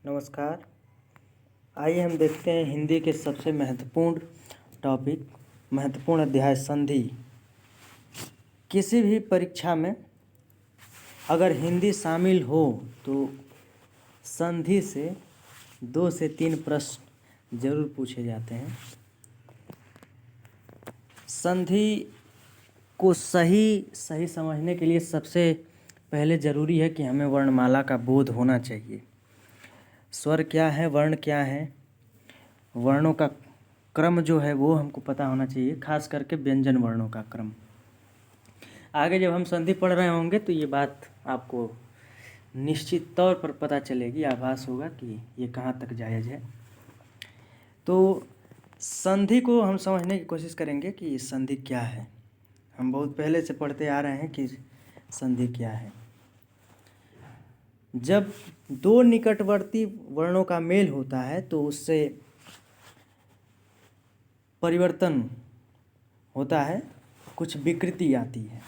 नमस्कार। आइए हम देखते हैं हिंदी के सबसे महत्वपूर्ण टॉपिक, महत्वपूर्ण अध्याय संधि। किसी भी परीक्षा में अगर हिंदी शामिल हो तो संधि से 2 से 3 प्रश्न जरूर पूछे जाते हैं। संधि को सही समझने के लिए सबसे पहले ज़रूरी है कि हमें वर्णमाला का बोध होना चाहिए। स्वर क्या है, वर्ण क्या है, वर्णों का क्रम जो है वो हमको पता होना चाहिए, खास करके व्यंजन वर्णों का क्रम। आगे जब हम संधि पढ़ रहे होंगे तो ये बात आपको निश्चित तौर पर पता चलेगी, आभास होगा कि ये कहाँ तक जायज़ है। तो संधि को हम समझने की कोशिश करेंगे कि संधि क्या है। हम बहुत पहले से पढ़ते आ रहे हैं कि संधि क्या है। जब 2 निकटवर्ती वर्णों का मेल होता है तो उससे परिवर्तन होता है, कुछ विकृति आती है।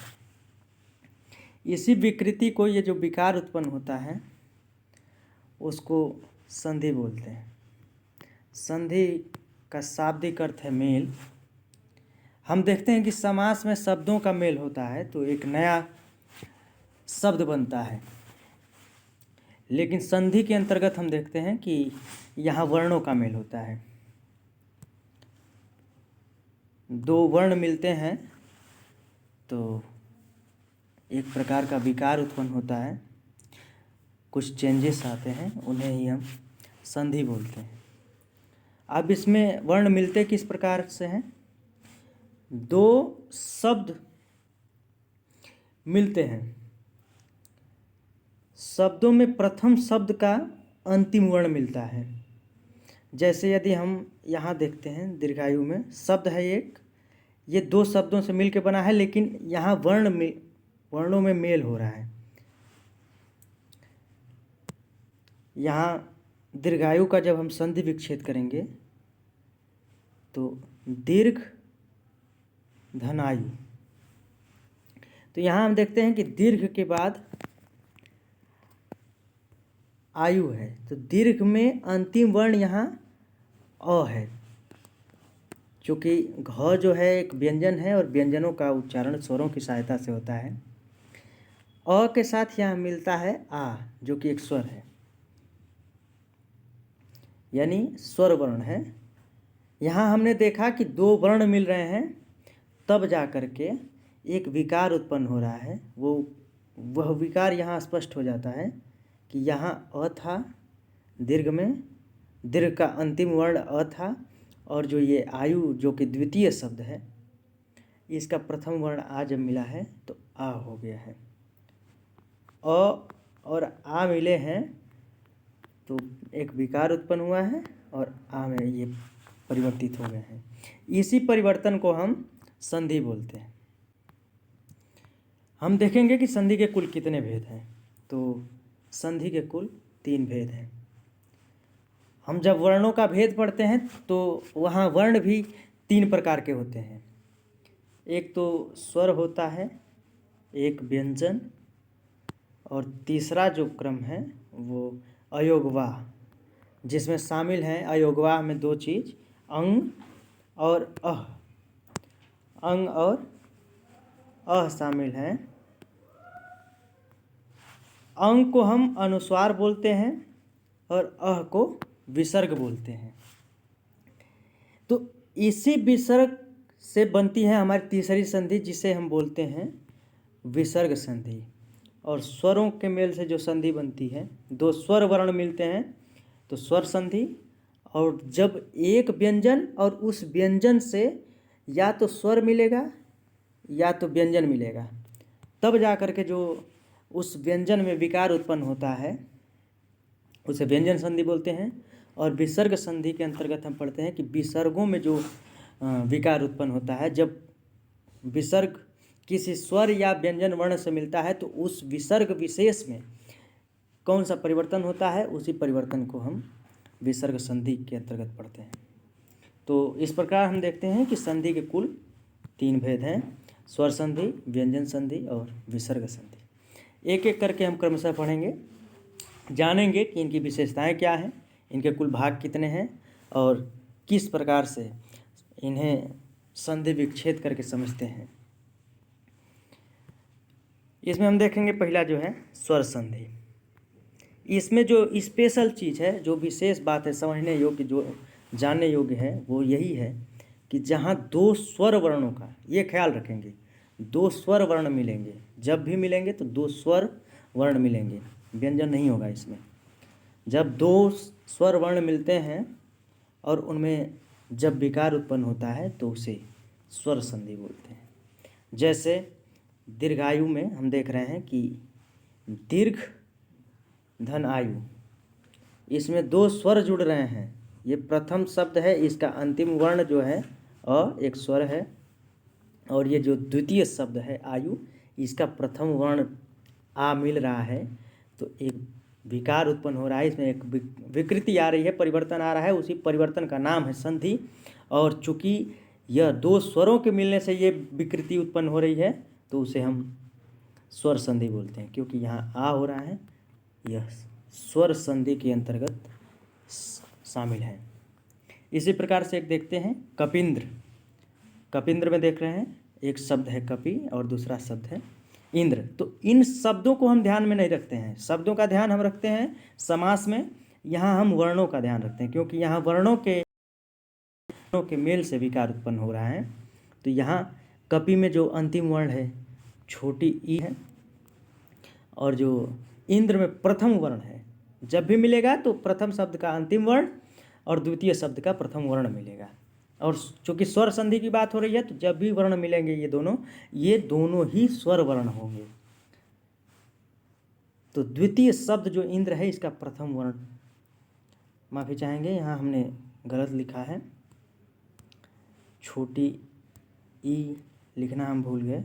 इसी विकृति को, ये जो विकार उत्पन्न होता है, उसको संधि बोलते हैं। संधि का शाब्दिक अर्थ है मेल। हम देखते हैं कि समास में शब्दों का मेल होता है तो एक नया शब्द बनता है, लेकिन संधि के अंतर्गत हम देखते हैं कि यहाँ वर्णों का मेल होता है। 2 वर्ण मिलते हैं तो एक प्रकार का विकार उत्पन्न होता है, कुछ चेंजेस आते हैं, उन्हें ही हम संधि बोलते हैं। अब इसमें वर्ण मिलते किस प्रकार से हैं? 2 शब्द मिलते हैं। शब्दों में प्रथम शब्द का अंतिम वर्ण मिलता है। जैसे यदि हम यहाँ देखते हैं, दीर्घायु में शब्द है एक, ये 2 शब्दों से मिलकर बना है, लेकिन यहाँ वर्णों में मेल हो रहा है। यहाँ दीर्घायु का जब हम संधि विच्छेद करेंगे तो दीर्घ धनायु, तो यहाँ हम देखते हैं कि दीर्घ के बाद आयु है, तो दीर्घ में अंतिम वर्ण यहाँ अ है, क्योंकि घ जो है एक व्यंजन है और व्यंजनों का उच्चारण स्वरों की सहायता से होता है। अ के साथ यहाँ मिलता है आ, जो कि एक स्वर है, यानी स्वर वर्ण है। यहाँ हमने देखा कि 2 वर्ण मिल रहे हैं, तब जा कर के एक विकार उत्पन्न हो रहा है। वह विकार यहाँ स्पष्ट हो जाता है कि यहाँ अ था, दीर्घ में दीर्घ का अंतिम वर्ण अ था, और जो ये आयु जो कि द्वितीय शब्द है, इसका प्रथम वर्ण आ जब मिला है तो आ हो गया है। अ और आ मिले हैं तो एक विकार उत्पन्न हुआ है और आ में ये परिवर्तित हो गए हैं। इसी परिवर्तन को हम संधि बोलते हैं। हम देखेंगे कि संधि के कुल कितने भेद हैं। तो संधि के कुल 3 भेद हैं। हम जब वर्णों का भेद पढ़ते हैं तो वहाँ वर्ण भी 3 प्रकार के होते हैं। एक तो स्वर होता है, एक व्यंजन, और तीसरा जो क्रम है वो अयोगवाह, जिसमें शामिल हैं अयोगवाह में 2 चीज़, अंग और अह। अंग और अह शामिल हैं। अंग को हम अनुस्वार बोलते हैं और अह को विसर्ग बोलते हैं। तो इसी विसर्ग से बनती है हमारी तीसरी संधि, जिसे हम बोलते हैं विसर्ग संधि। और स्वरों के मेल से जो संधि बनती है, 2 स्वर वर्ण मिलते हैं तो स्वर संधि, और जब एक व्यंजन और उस व्यंजन से या तो स्वर मिलेगा या तो व्यंजन मिलेगा, तब जा कर के जो उस व्यंजन में विकार उत्पन्न होता है उसे व्यंजन संधि बोलते हैं। और विसर्ग संधि के अंतर्गत हम पढ़ते हैं कि विसर्गों में जो विकार उत्पन्न होता है, जब विसर्ग किसी स्वर या व्यंजन वर्ण से मिलता है तो उस विसर्ग विशेष में कौन सा परिवर्तन होता है, उसी परिवर्तन को हम विसर्ग संधि के अंतर्गत पढ़ते हैं। तो इस प्रकार हम देखते हैं कि संधि के कुल 3 भेद हैं, स्वर संधि, व्यंजन संधि और विसर्ग संधि। एक एक करके हम क्रमशः पढ़ेंगे। जानेंगे कि इनकी विशेषताएं क्या हैं, इनके कुल भाग कितने हैं और किस प्रकार से इन्हें संधि विच्छेद करके समझते हैं। इसमें हम देखेंगे पहला जो है स्वर संधि। इसमें जो स्पेशल चीज़ है, जो विशेष बात है, समझने योग्य, जो जानने योग्य है, वो यही है कि जहाँ दो स्वर वर्णों का, ये ख्याल रखेंगे, दो स्वर वर्ण मिलेंगे, जब भी मिलेंगे तो दो स्वर वर्ण मिलेंगे, व्यंजन नहीं होगा इसमें। जब दो स्वर वर्ण मिलते हैं और उनमें जब विकार उत्पन्न होता है तो उसे स्वर संधि बोलते हैं। जैसे दीर्घायु में हम देख रहे हैं कि दीर्घ धन आयु, इसमें दो स्वर जुड़ रहे हैं। ये प्रथम शब्द है, इसका अंतिम वर्ण जो है एक स्वर है, और ये जो द्वितीय शब्द है आयु, इसका प्रथम वर्ण आ मिल रहा है, तो एक विकार उत्पन्न हो रहा है, इसमें एक विकृति आ रही है, परिवर्तन आ रहा है, उसी परिवर्तन का नाम है संधि। और चूंकि यह दो स्वरों के मिलने से ये विकृति उत्पन्न हो रही है तो उसे हम स्वर संधि बोलते हैं, क्योंकि यहाँ आ हो रहा है, यह स्वर संधि के अंतर्गत शामिल है। इसी प्रकार से एक देखते हैं कपिंद्र। कपिंद्र में देख रहे हैं एक शब्द है कपि और दूसरा शब्द है इंद्र। तो इन शब्दों को हम ध्यान में नहीं रखते हैं, शब्दों का ध्यान हम रखते हैं समास में। यहाँ हम वर्णों का ध्यान रखते हैं, क्योंकि यहाँ वर्णों के मेल से विकार उत्पन्न हो रहा है। तो यहाँ कपि में जो अंतिम वर्ण है छोटी ई है, और जो इंद्र में प्रथम वर्ण है, जब भी मिलेगा तो प्रथम शब्द का अंतिम वर्ण और द्वितीय शब्द का प्रथम वर्ण मिलेगा। और चूंकि स्वर संधि की बात हो रही है तो जब भी वर्ण मिलेंगे ये दोनों ही स्वर वर्ण होंगे। तो द्वितीय शब्द जो इंद्र है इसका प्रथम वर्ण, माफी चाहेंगे यहाँ हमने गलत लिखा है, छोटी ई लिखना हम भूल गए।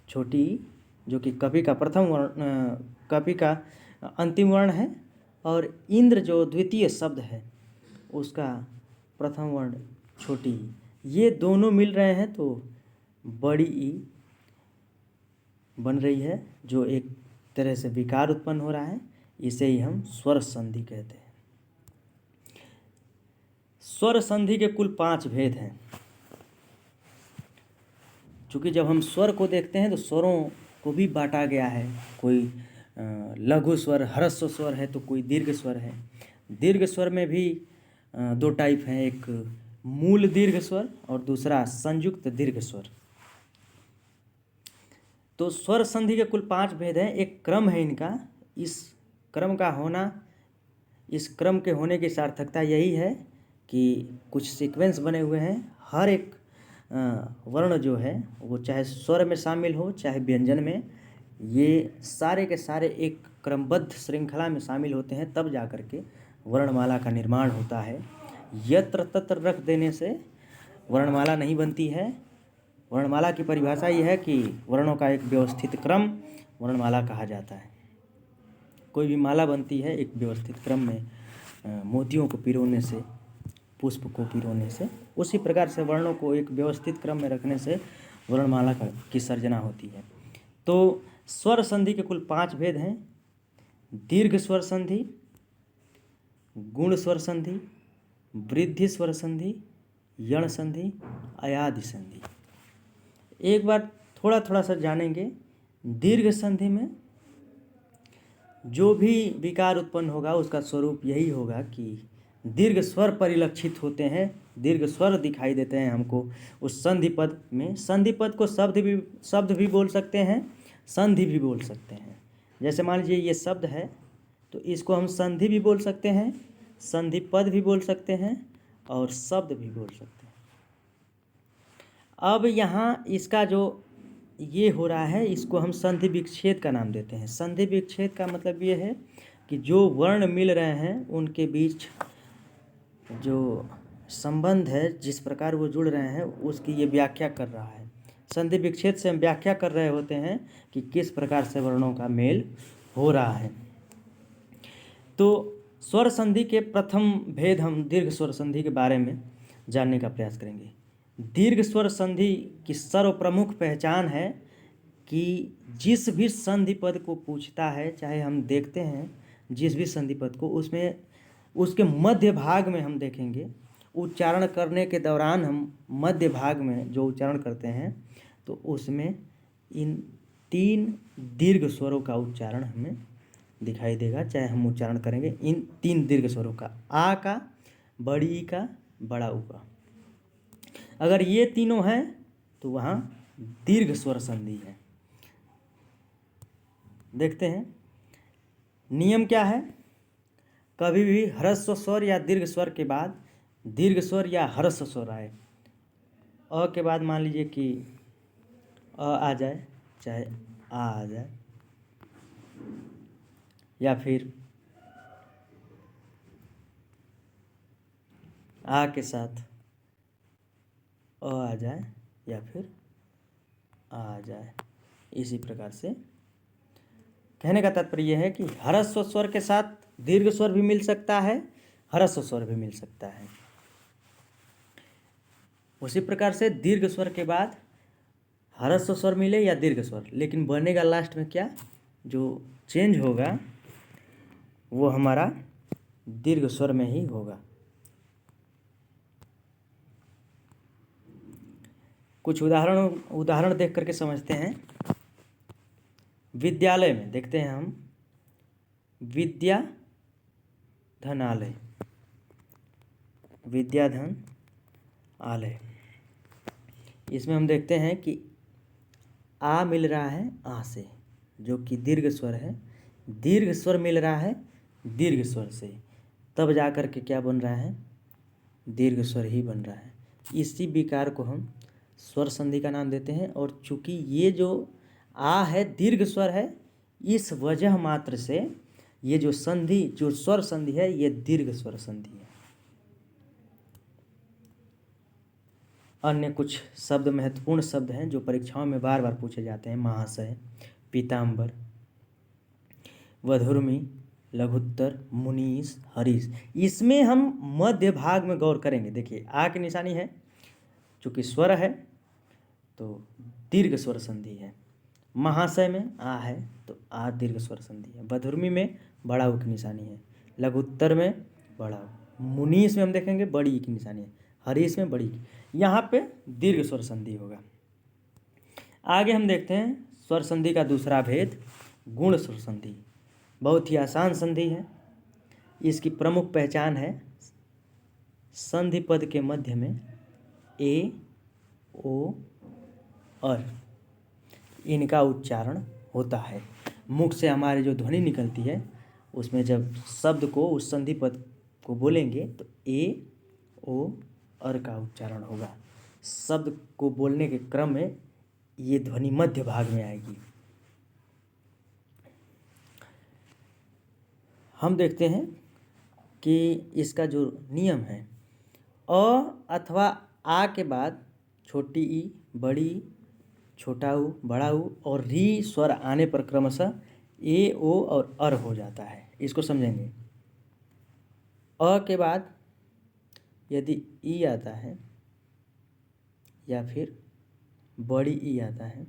छोटी ई जो कि कपि का प्रथम वर्ण, कपि का अंतिम वर्ण है, और इंद्र जो द्वितीय शब्द है उसका प्रथम वर्ण छोटी ई, ये दोनों मिल रहे हैं तो बड़ी ई बन रही है, जो एक तरह से विकार उत्पन्न हो रहा है। इसे ही हम स्वर संधि कहते हैं। स्वर संधि के कुल 5 भेद हैं। चूँकि जब हम स्वर को देखते हैं तो स्वरों को भी बांटा गया है, कोई लघु स्वर, ह्रस्व स्वर है, तो कोई दीर्घ स्वर है। दीर्घ स्वर में भी 2 टाइप हैं, एक मूल दीर्घ स्वर और दूसरा संयुक्त दीर्घ स्वर। तो स्वर संधि के कुल 5 भेद हैं, एक क्रम है इनका। इस क्रम का होना, इस क्रम के होने की सार्थकता यही है कि कुछ सीक्वेंस बने हुए हैं, हर एक वर्ण जो है वो चाहे स्वर में शामिल हो चाहे व्यंजन में, ये सारे के सारे एक क्रमबद्ध श्रृंखला में शामिल होते हैं, तब जा कर के वर्णमाला का निर्माण होता है। यत्र तत्र रख देने से वर्णमाला नहीं बनती है। वर्णमाला की परिभाषा ये है कि वर्णों का एक व्यवस्थित क्रम वर्णमाला कहा जाता है। कोई भी माला बनती है एक व्यवस्थित क्रम में, मोतियों को पिरोने से, पुष्प को पिरोने से, उसी प्रकार से वर्णों को एक व्यवस्थित क्रम में रखने से वर्णमाला की सर्जना होती है। तो स्वर संधि के कुल 5 भेद हैं। दीर्घ स्वर संधि, गुण स्वर संधि, वृद्धि स्वर संधि, यण संधि, अयादि संधि। एक बार थोड़ा सा जानेंगे। दीर्घ संधि में जो भी विकार उत्पन्न होगा उसका स्वरूप यही होगा कि दीर्घ स्वर परिलक्षित होते हैं, दीर्घ स्वर दिखाई देते हैं हमको उस संधि पद में। संधि पद को शब्द भी बोल सकते हैं, संधि भी बोल सकते हैं। जैसे मान लीजिए ये शब्द है तो इसको हम संधि भी बोल सकते हैं, संधि पद भी बोल सकते हैं और शब्द भी बोल सकते हैं। अब यहाँ इसका जो ये हो रहा है इसको हम संधि विच्छेद का नाम देते हैं। संधि विच्छेद का मतलब ये है कि जो वर्ण मिल रहे हैं उनके बीच जो संबंध है, जिस प्रकार वो जुड़ रहे हैं, उसकी ये व्याख्या कर रहा है। संधि विच्छेद से हम व्याख्या कर रहे होते हैं कि किस प्रकार से वर्णों का मेल हो रहा है। तो स्वर संधि के प्रथम भेद हम दीर्घ स्वर संधि के बारे में जानने का प्रयास करेंगे। दीर्घ स्वर संधि की सर्वप्रमुख पहचान है कि जिस भी संधि पद को पूछता है, चाहे हम देखते हैं जिस भी संधि पद को, उसमें उसके मध्य भाग में हम देखेंगे, उच्चारण करने के दौरान हम मध्य भाग में जो उच्चारण करते हैं तो उसमें इन 3 दीर्घ स्वरों का उच्चारण हमें दिखाई देगा। चाहे हम उच्चारण करेंगे इन 3 दीर्घ स्वरों का, आ का, बड़ी ई का, बड़ा ऊ का। अगर ये तीनों हैं तो वहाँ दीर्घ स्वर संधि है। देखते हैं नियम क्या है। कभी भी ह्रस्व स्वर या दीर्घ स्वर के बाद दीर्घ स्वर या ह्रस्व स्वर आए, अ के बाद मान लीजिए कि आ जाए, चाहे आ जाए, या फिर आ के साथ आ जाए, या फिर आ जाए। इसी प्रकार से कहने का तात्पर्य यह है कि ह्रस्व स्वर के साथ दीर्घ स्वर भी मिल सकता है, ह्रस्व स्वर भी मिल सकता है। उसी प्रकार से दीर्घ स्वर के बाद ह्रस्व स्वर मिले या दीर्घ स्वर, लेकिन बनेगा लास्ट में क्या, जो चेंज होगा वो हमारा दीर्घ स्वर में ही होगा। कुछ उदाहरण देख करके समझते हैं। विद्यालय में देखते हैं हम, विद्या धनालय, विद्याधन आलय। इसमें हम देखते हैं कि आ मिल रहा है आ से, जो कि दीर्घ स्वर है, दीर्घ स्वर मिल रहा है दीर्घ स्वर से, तब जा कर के क्या बन रहा है, दीर्घ स्वर ही बन रहा है। इसी विकार को हम स्वर संधि का नाम देते हैं। और चूंकि ये जो आ है दीर्घ स्वर है, इस वजह मात्र से ये जो संधि, जो स्वर संधि है, ये दीर्घ स्वर संधि है। अन्य कुछ शब्द, महत्वपूर्ण शब्द हैं जो परीक्षाओं में बार बार पूछे जाते हैं। महाशय, पीताम्बर, वधुर्मी, लघुत्तर, मुनीश, हरीश। इसमें हम मध्य भाग में गौर करेंगे। देखिए आ की निशानी है, चूँकि स्वर है तो दीर्घ स्वर संधि है। महाशय में आ है तो आ दीर्घ स्वर संधि है। वधुर्मी में बड़ा ऊ की निशानी है, लघुत्तर में बड़ा ऊ, मुनीश में हम देखेंगे बड़ी ई की निशानी है, हरीश में बड़ी ई। यहाँ पे दीर्घ स्वर संधि होगा। आगे हम देखते हैं स्वर संधि का दूसरा भेद, गुण स्वर संधि। बहुत ही आसान संधि है। इसकी प्रमुख पहचान है संधि पद के मध्य में ए, ओ, अर, इनका उच्चारण होता है। मुख से हमारी जो ध्वनि निकलती है उसमें जब शब्द को, उस संधि पद को बोलेंगे तो ए, ओ, अर का उच्चारण होगा। शब्द को बोलने के क्रम में ये ध्वनि मध्य भाग में आएगी। हम देखते हैं कि इसका जो नियम है, अ अथवा आ के बाद छोटी ई, बड़ी ई, छोटा ऊ, बड़ा ऊ और री स्वर आने पर क्रमशः ए, ओ और अर हो जाता है। इसको समझेंगे। अ के बाद यदि ई आता है या फिर बड़ी ई आता है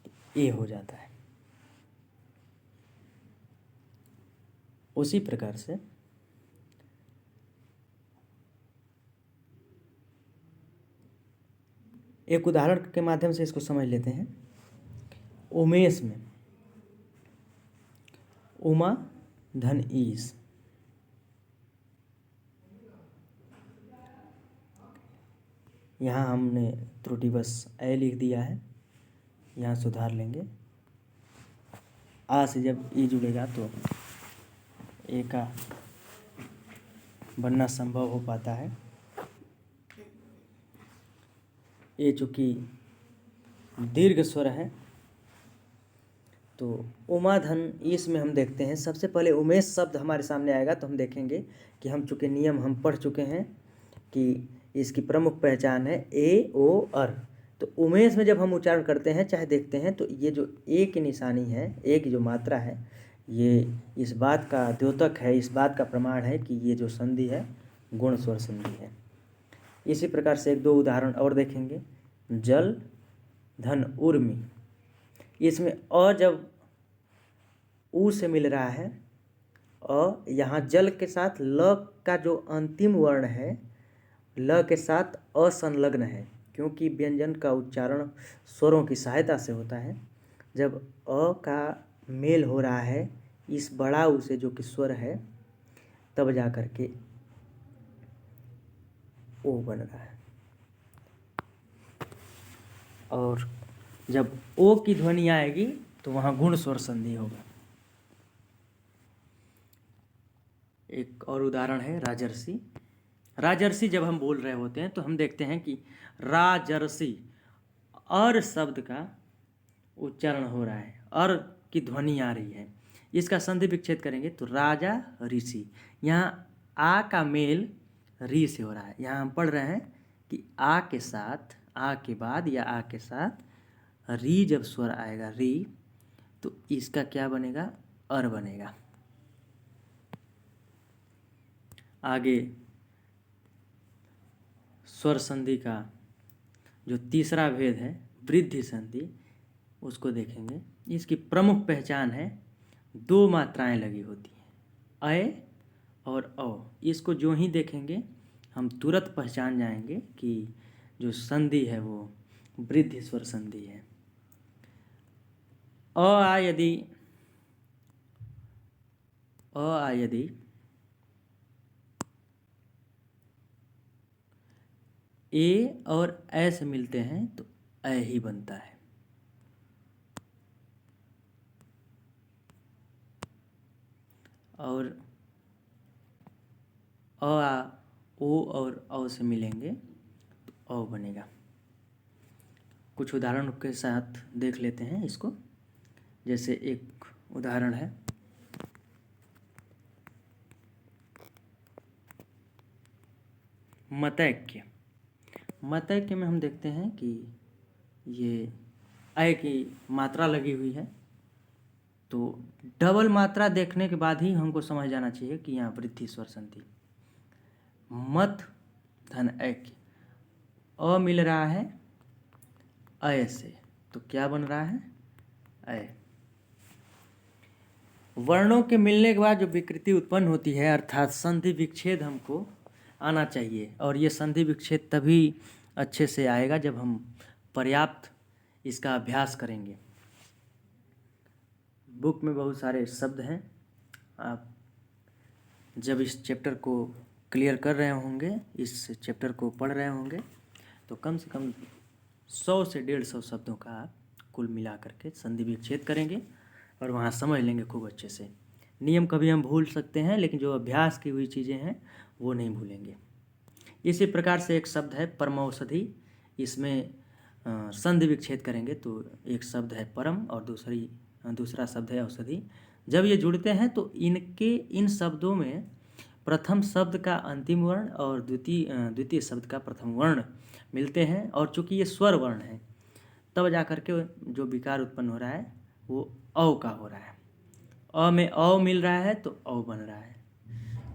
तो ए हो जाता है। उसी प्रकार से एक उदाहरण के माध्यम से इसको समझ लेते हैं। उमेश में उमा धन ईस, यहाँ हमने त्रुटिवश ए लिख दिया है, यहाँ सुधार लेंगे। आ से जब ई जुड़ेगा तो ए का बनना संभव हो पाता है। ए चूँकि दीर्घ स्वर है तो उमा धन ईस में हम देखते हैं। सबसे पहले उमेश शब्द हमारे सामने आएगा तो हम देखेंगे कि हम चूँकि नियम हम पढ़ चुके हैं कि इसकी प्रमुख पहचान है ए, ओ, अर। तो उमेश में जब हम उच्चारण करते हैं, चाहे देखते हैं, तो ये जो ए की निशानी है, ए की जो मात्रा है, ये इस बात का द्योतक है, इस बात का प्रमाण है कि ये जो संधि है गुण स्वर संधि है। इसी प्रकार से एक दो उदाहरण और देखेंगे। जल धन उर्मी, इसमें अ जब ऊ से मिल रहा है यहाँ जल के साथ ल का जो अंतिम वर्ण है ल के साथ असंलग्न है, क्योंकि व्यंजन का उच्चारण स्वरों की सहायता से होता है। जब अ का मेल हो रहा है इस बड़ा उ से जो कि स्वर है, तब जा कर के ओ बन रहा है। और जब ओ की ध्वनि आएगी तो वहाँ गुण स्वर संधि होगा। एक और उदाहरण है राजर्षि। राजर्षि जब हम बोल रहे होते हैं तो हम देखते हैं कि राजर्षि अर शब्द का उच्चारण हो रहा है, अर की ध्वनि आ रही है। इसका संधि विच्छेद करेंगे तो राजा ऋषि, यहाँ आ का मेल री से हो रहा है। यहाँ हम पढ़ रहे हैं कि आ के साथ, आ के बाद या आ के साथ री जब स्वर आएगा री, तो इसका क्या बनेगा, अर बनेगा। आगे स्वर संधि का जो तीसरा भेद है वृद्धि संधि, उसको देखेंगे। इसकी प्रमुख पहचान है दो मात्राएं लगी होती हैं, अय और औ। इसको जो ही देखेंगे हम तुरंत पहचान जाएंगे कि जो संधि है वो वृद्धि स्वर संधि है। अ आ यदि ए और ए से मिलते हैं तो ए ही बनता है। और अ आ ओ और औ से मिलेंगे तो औ बनेगा। कुछ उदाहरण के साथ देख लेते हैं इसको। जैसे एक उदाहरण है, मतैक्य। मतैक्य में हम देखते हैं कि ये अय की मात्रा लगी हुई है, तो डबल मात्रा देखने के बाद ही हमको समझ जाना चाहिए कि यहाँ वृद्धि स्वर संधि। मत धन ऐक्य, अ मिल रहा है अय से, तो क्या बन रहा है, अय। वर्णों के मिलने के बाद जो विकृति उत्पन्न होती है अर्थात संधि विच्छेद हमको आना चाहिए, और ये संधि विच्छेद तभी अच्छे से आएगा जब हम पर्याप्त इसका अभ्यास करेंगे। बुक में बहुत सारे शब्द हैं, आप जब इस चैप्टर को क्लियर कर रहे होंगे, इस चैप्टर को पढ़ रहे होंगे, तो कम से कम 100 से 150 शब्दों का आप कुल मिला करके संधि विच्छेद करेंगे और वहाँ समझ लेंगे खूब अच्छे से। नियम कभी हम भूल सकते हैं, लेकिन जो अभ्यास की हुई चीज़ें हैं वो नहीं भूलेंगे। इसी प्रकार से एक शब्द है परमौषधि, इसमें संधि विच्छेद करेंगे तो एक शब्द है परम और दूसरा शब्द है औषधि। जब ये जुड़ते हैं तो इन शब्दों में प्रथम शब्द का अंतिम वर्ण और द्वितीय शब्द का प्रथम वर्ण मिलते हैं, और चूंकि ये स्वर वर्ण है तब जा कर के जो विकार उत्पन्न हो रहा है वो औ का हो रहा है। अ में औ मिल रहा है तो औ बन रहा है।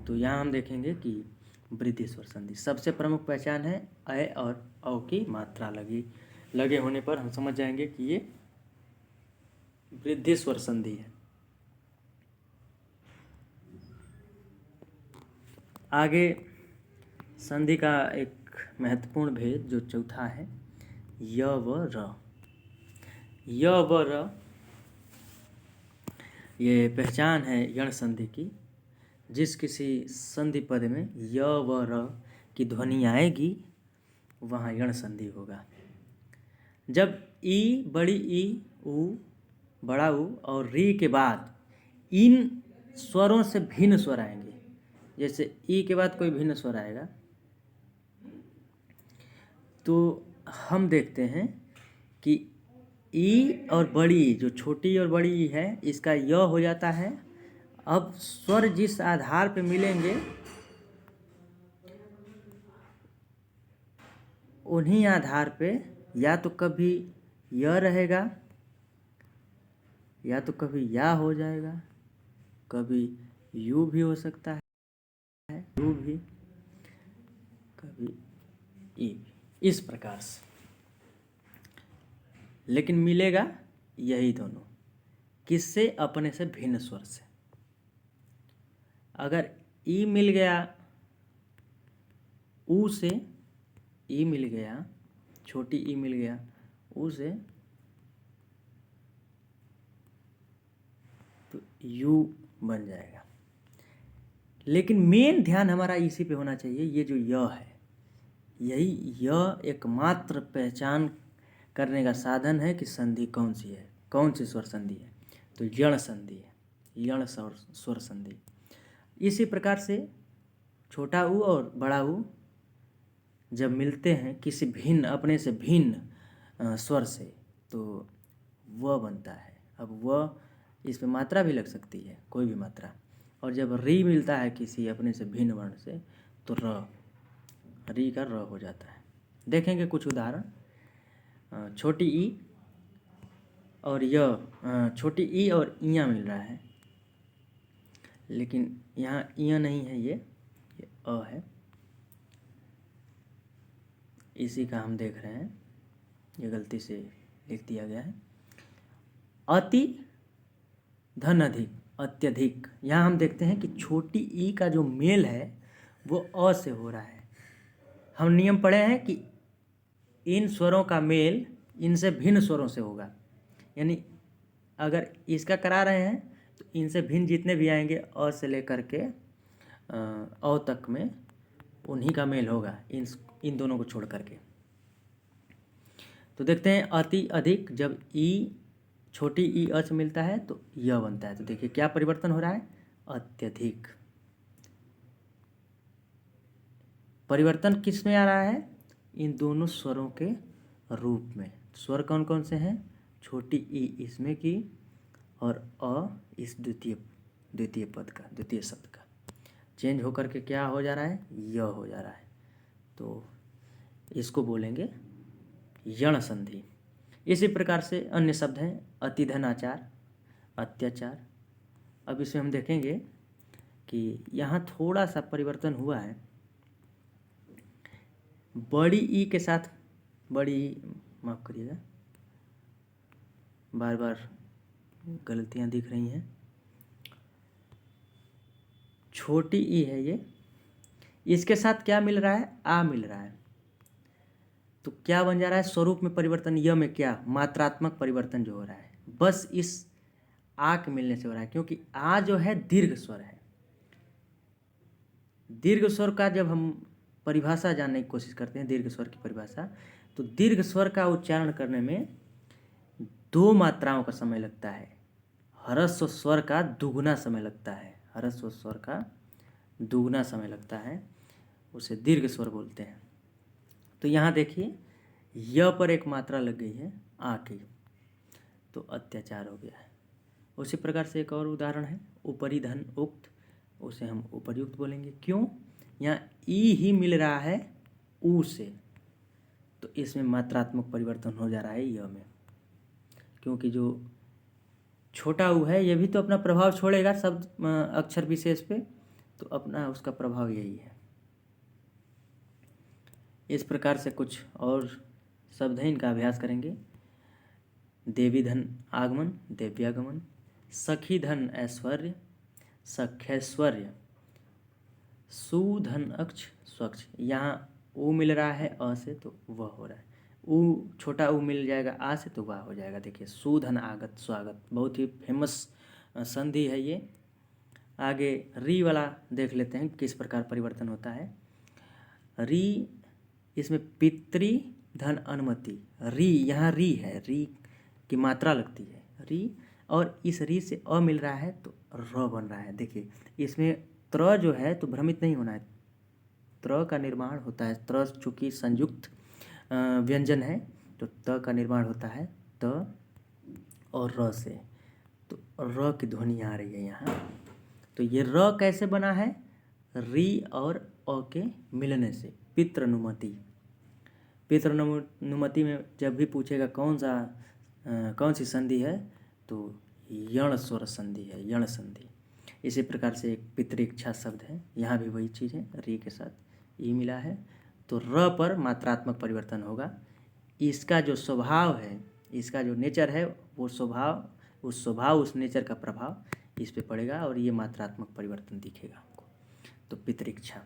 तो यहाँ हम देखेंगे कि वृद्धि स्वर संधि सबसे प्रमुख पहचान है अय और औ की मात्रा लगे होने पर हम समझ जाएंगे कि ये वृद्धि स्वर संधि है। आगे संधि का एक महत्वपूर्ण भेद जो चौथा है य व र। य व र ये पहचान है यण संधि की। जिस किसी संधि पद में य व र की ध्वनि आएगी वहाँ यण संधि होगा। जब ई, बड़ी ई, उ, बड़ा उ और री के बाद इन स्वरों से भिन्न स्वर आएंगे, जैसे ई के बाद कोई भिन्न स्वर आएगा तो हम देखते हैं कि ई और बड़ी जो छोटी और बड़ी ई है इसका य हो जाता है। अब स्वर जिस आधार पे मिलेंगे उन्हीं आधार पे या तो कभी य रहेगा या तो कभी या हो जाएगा, कभी यू भी हो सकता है, यू भी, कभी ई भी, इस प्रकार से। लेकिन मिलेगा यही दोनों, किससे, अपने से भिन्न स्वर से। अगर ई मिल गया ऊ से, ई मिल गया, छोटी ई मिल गया ऊ से, तो यू बन जाएगा। लेकिन मेन ध्यान हमारा इसी पे होना चाहिए, ये जो य है, यही य एकमात्र पहचान करने का साधन है कि संधि कौन सी है, कौन सी स्वर संधि है। तो यण संधि है, यण स्वर संधि। इसी प्रकार से छोटा ऊ और बड़ा ऊ जब मिलते हैं किसी भिन्न, अपने से भिन्न स्वर से, तो व बनता है। अब व, इसमें मात्रा भी लग सकती है, कोई भी मात्रा। और जब री मिलता है किसी अपने से भिन्न वर्ण से, तो र, री का र हो जाता है। देखेंगे कुछ उदाहरण। छोटी ई और छोटी ई और इया मिल रहा है, लेकिन यहाँ इया नहीं है, ये अ है। इसी का हम देख रहे हैं, ये गलती से लिख दिया गया है। अति धन अधिक, अत्यधिक। यहाँ हम देखते हैं कि छोटी ई का जो मेल है वो अ से हो रहा है। हम नियम पढ़े हैं कि इन स्वरों का मेल इनसे भिन्न स्वरों से होगा, यानी अगर इसका करा रहे हैं तो इनसे भिन्न जितने भी आएंगे अ से लेकर के अ तक में उन्हीं का मेल होगा, इन दोनों को छोड़ करके। तो देखते हैं अति अधिक, जब ई, छोटी ई अ से मिलता है तो य बनता है। तो देखिए क्या परिवर्तन हो रहा है, अत्यधिक। परिवर्तन किस में आ रहा है, इन दोनों स्वरों के रूप में। स्वर कौन कौन से हैं, छोटी ई इसमें की और अ इस द्वितीय पद का, द्वितीय शब्द का चेंज होकर के क्या हो जा रहा है, य हो जा रहा है। तो इसको बोलेंगे यण संधि। इसी प्रकार से अन्य शब्द हैं, अतिधनाचार, अत्याचार। अब इसमें हम देखेंगे कि यहाँ थोड़ा सा परिवर्तन हुआ है। बड़ी ई के साथ, बड़ी ई, माफ़ करिएगा, बार बार गलतियाँ दिख रही हैं। छोटी ई है ये, इसके साथ क्या मिल रहा है, आ मिल रहा है। तो क्या बन जा रहा है, स्वरूप में परिवर्तन, य में क्या, मात्रात्मक परिवर्तन जो हो रहा है, बस इस आ के मिलने से हो रहा है। क्योंकि आ जो है दीर्घ स्वर है। दीर्घ स्वर का जब हम परिभाषा जानने की कोशिश करते हैं, दीर्घ स्वर की परिभाषा, तो दीर्घ स्वर का उच्चारण करने में 2 मात्राओं का समय लगता है। ह्रस्व स्वर का दुगुना समय लगता है, ह्रस्व स्वर का दुगुना समय लगता है, उसे दीर्घ स्वर बोलते हैं। तो यहाँ देखिए य पर एक मात्रा लग गई है आ की, तो अत्याचार हो गया है। उसी प्रकार से एक और उदाहरण है, ऊपरी धन उक्त, उसे हम उपर्युक्त बोलेंगे। क्यों, यहाँ ई ही मिल रहा है ऊ से, तो इसमें मात्रात्मक परिवर्तन हो जा रहा है य में। क्योंकि जो छोटा ऊ है ये भी तो अपना प्रभाव छोड़ेगा शब्द अक्षर विशेष पे, तो अपना उसका प्रभाव यही है। इस प्रकार से कुछ और शब्द हैं, इनका अभ्यास करेंगे। देवी धन आगमन, देव्यागमन। सखी धन ऐश्वर्य, सख्यैश्वर्य। सुधन अक्ष, स्वक्ष। यहाँ ऊ मिल रहा है अ से, तो वह हो रहा है। ऊ, छोटा ऊ मिल जाएगा आ से, तो वह हो जाएगा। देखिए सुधन आगत, स्वागत, बहुत ही फेमस संधि है ये। आगे री वाला देख लेते हैं किस प्रकार परिवर्तन होता है। री, इसमें पितृ धन अनुमति, री, यहाँ री है, री की मात्रा लगती है री, और इस री से अ मिल रहा है तो र बन रहा है। देखिए इसमें त्र जो है, तो भ्रमित नहीं होना है, त्र का निर्माण होता है, त्र चूँकि संयुक्त व्यंजन है, तो त का निर्माण होता है त और र से, तो र की ध्वनि आ रही है यहाँ। तो ये र कैसे बना है, री और अ के मिलने से, पितृनुमति। पितृनुमति में जब भी पूछेगा कौन सी संधि है, तो यण स्वर संधि है, यण संधि। इसी प्रकार से एक पितृइच्छा शब्द है, यहाँ भी वही चीज़ है, री के साथ ई मिला है, तो र पर मात्रात्मक परिवर्तन होगा। इसका जो स्वभाव है, इसका जो नेचर है, वो स्वभाव, उस नेचर का प्रभाव इस पे पड़ेगा और ये मात्रात्मक परिवर्तन दिखेगा। तो पितृक्षा।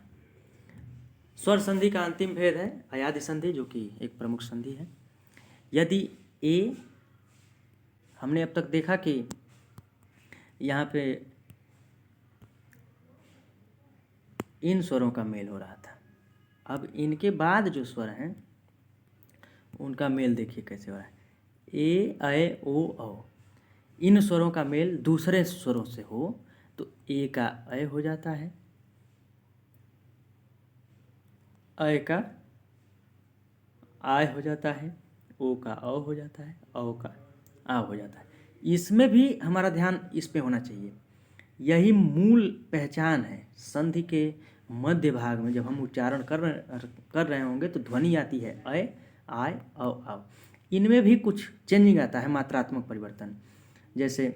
स्वर संधि का अंतिम भेद है अयादि संधि, जो कि एक प्रमुख संधि है। यदि ए, हमने अब तक देखा कि यहाँ पे इन स्वरों का मेल हो रहा था, अब इनके बाद जो स्वर हैं उनका मेल देखिए कैसे हो रहा है। ए, ऐ, ओ, औ, इन स्वरों का मेल दूसरे स्वरों से हो तो ए का ऐ हो जाता है, ऐ का आय हो जाता है, ओ का औ हो जाता है, औ का आ हो जाता है। इसमें भी हमारा ध्यान इस पे होना चाहिए। यही मूल पहचान है। संधि के मध्य भाग में जब हम उच्चारण कर रहे होंगे तो ध्वनि आती है ऐ, आय, औ, आव। इनमें भी कुछ चेंजिंग आता है, मात्रात्मक परिवर्तन। जैसे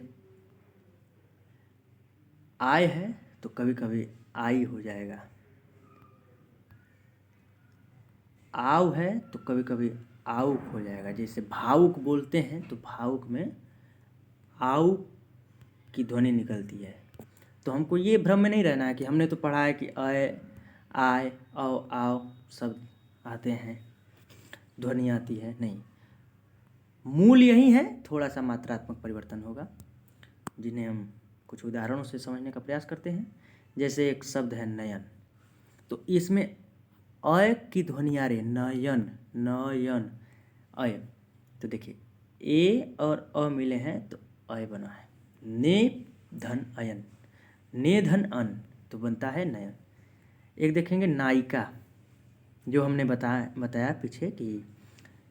आय है तो कभी कभी आई हो जाएगा, आव है तो कभी कभी आउक हो जाएगा। जैसे भावुक बोलते हैं तो भावुक में आउ की ध्वनि निकलती है। तो हमको ये भ्रम में नहीं रहना है कि हमने तो पढ़ा है कि अय, आय, औ, आव सब आते हैं, ध्वनि आती है। नहीं, मूल यही है, थोड़ा सा मात्रात्मक परिवर्तन होगा, जिन्हें हम कुछ उदाहरणों से समझने का प्रयास करते हैं। जैसे एक शब्द है नयन, तो इसमें अय की ध्वनि आ रही है, नयन, नयन, अय। तो देखिए ए और अ मिले हैं तो अय बना है। ने धन अयन, ने धन अन तो बनता है नयन। एक देखेंगे नायिका, जो हमने बताया पीछे कि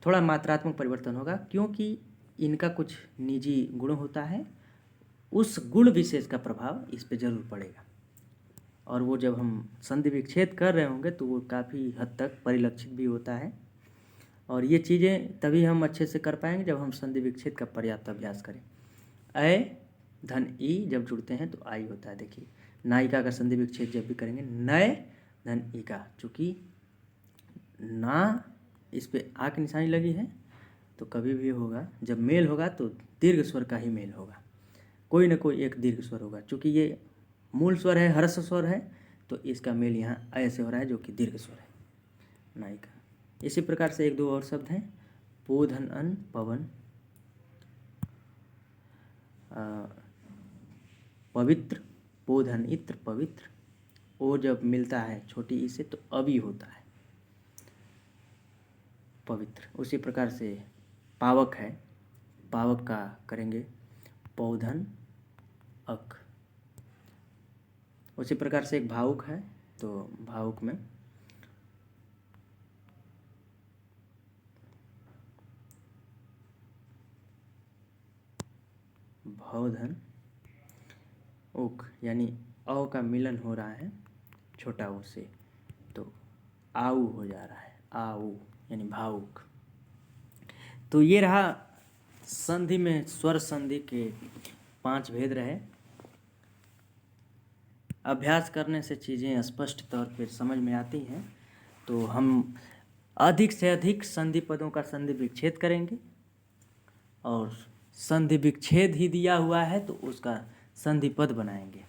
थोड़ा मात्रात्मक परिवर्तन होगा, क्योंकि इनका कुछ निजी गुण होता है, उस गुण विशेष का प्रभाव इस पे जरूर पड़ेगा। और वो जब हम संधि विच्छेद कर रहे होंगे तो वो काफ़ी हद तक परिलक्षित भी होता है। और ये चीज़ें तभी हम अच्छे से कर पाएंगे जब हम संधि विच्छेद का पर्याप्त अभ्यास करें। ऐ धन ई जब जुड़ते हैं तो आई होता है। देखिए नायिका का संधि विच्छेद जब भी करेंगे, नय धन ई का, चूँकि ना इस पे आ की निशानी लगी है तो कभी भी होगा, जब मेल होगा तो दीर्घ स्वर का ही मेल होगा, कोई ना कोई एक दीर्घ स्वर होगा। चूँकि ये मूल स्वर है, हर्ष स्वर है, तो इसका मेल यहाँ ऐसे हो रहा है जो कि दीर्घ स्वर है, नायिका। इसी प्रकार से एक दो और शब्द हैं, पोधन अन पवन, पवित्र, पोधन इत्र पवित्र। ओ जब मिलता है छोटी ई से तो अभी होता है पवित्र। उसी प्रकार से पावक है, पावक का करेंगे पौधन अक। उसी प्रकार से एक भावुक है, तो भावुक में भौधन उक, यानी औ का मिलन हो रहा है छोटा ऊ से तो आऊ हो जा रहा है, आऊ यानी भावुक। तो ये रहा संधि में स्वर संधि के 5 भेद रहे। अभ्यास करने से चीज़ें स्पष्ट तौर पे समझ में आती हैं, तो हम अधिक से अधिक संधि पदों का संधि विच्छेद करेंगे, और संधि विच्छेद ही दिया हुआ है तो उसका संधि पद बनाएंगे।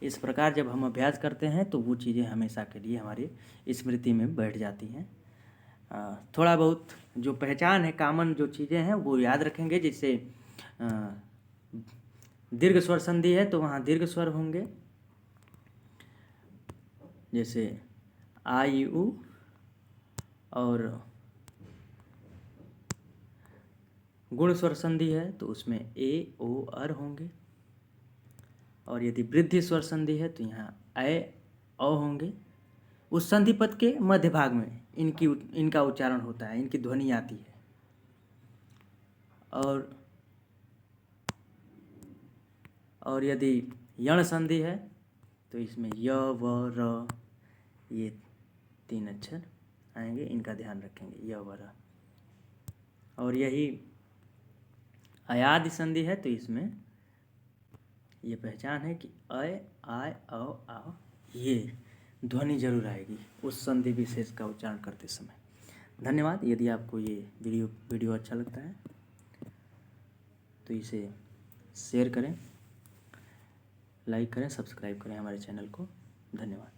इस प्रकार जब हम अभ्यास करते हैं तो वो चीज़ें हमेशा के लिए हमारी स्मृति में बैठ जाती हैं। थोड़ा बहुत जो पहचान है, कामन जो चीज़ें हैं वो याद रखेंगे। जैसे दीर्घ स्वर संधि है तो वहाँ दीर्घ स्वर होंगे, जैसे आ ई उ, और गुण स्वर संधि है तो उसमें ए ओ अर होंगे, और यदि वृद्धि स्वर संधि है तो यहाँ ऐ औ होंगे। उस संधि पद के मध्य भाग में इनका उच्चारण होता है, इनकी ध्वनि आती है। और यदि यण संधि है तो इसमें य व र, ये 3 अक्षर आएंगे, इनका ध्यान रखेंगे, य व र। और यही अयादि संधि है तो इसमें ये पहचान है कि अय, आय, औ, आव, ये ध्वनि जरूर आएगी उस संधि विशेष का उच्चारण करते समय। धन्यवाद। यदि आपको ये वीडियो अच्छा लगता है तो इसे शेयर करें, लाइक करें, सब्सक्राइब करें हमारे चैनल को। धन्यवाद।